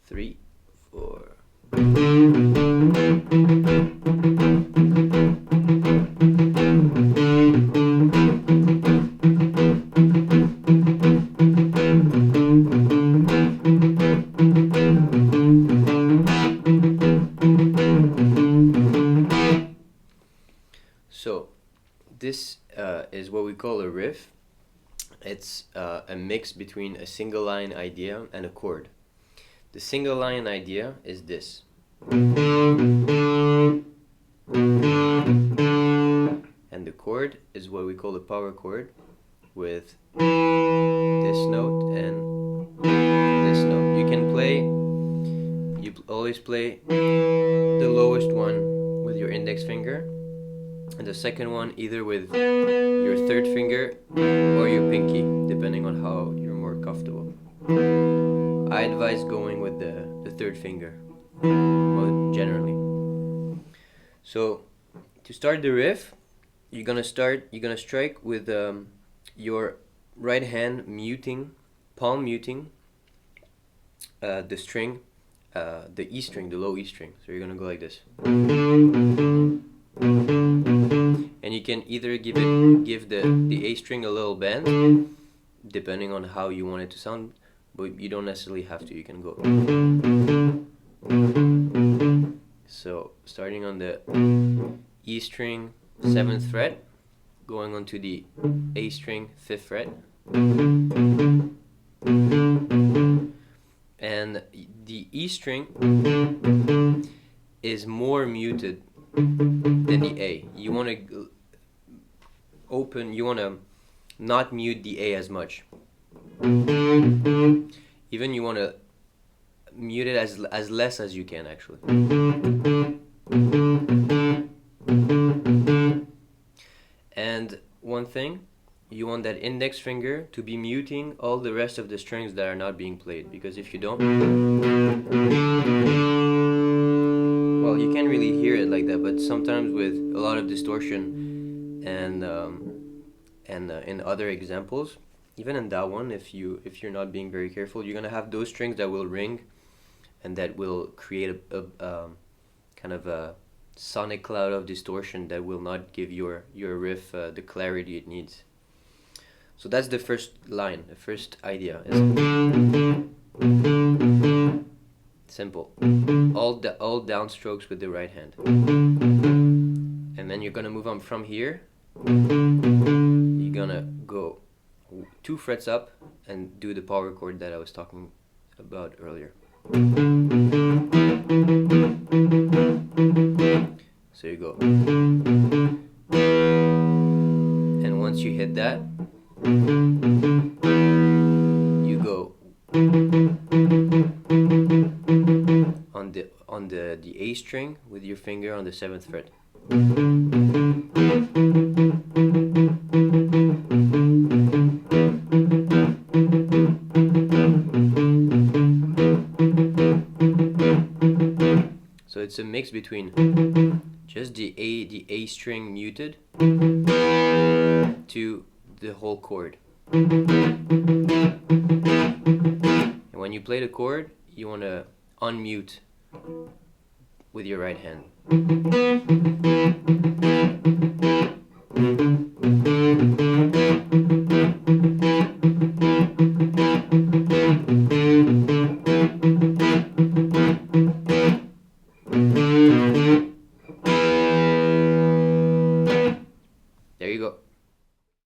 3, 4. So this is what we call a riff. It's a mix between a single line idea and a chord. The single line idea is this. And the chord is what we call a power chord, with this note and this note. You can play, always play the lowest one with your index finger, and the second one either with your third finger or your pinky, depending on how you're more comfortable. I advise going with the third finger, generally. So to start the riff, you're gonna strike with your right hand palm muting the string, the E string, the low E string. So you're gonna go like this. And you can either give the A string a little bend, depending on how you want it to sound, but you don't necessarily have to. You can go. So starting on the E string, 7th fret, going on to the A string, 5th fret, and the E string is more muted than the A. You want to not mute the A as much. Even you want to mute it as less as you can, actually. And one thing, you want that index finger to be muting all the rest of the strings that are not being played, because if you don't, well, you can't really hear it like that, but sometimes with a lot of distortion and in other examples, even in that one, if you're not being very careful, you're gonna have those strings that will ring and that will create a kind of a sonic cloud of distortion that will not give your riff the clarity it needs. So that's the first line, the first idea. Is simple. All downstrokes with the right hand. And then you're gonna move on from here. You're gonna go 2 frets up and do the power chord that I was talking about earlier. So you go. And once you hit that, you go on the A string with your finger on the 7th fret. So it's a mix between just the A string muted to the whole chord. And when you play the chord, you want to unmute with your right hand.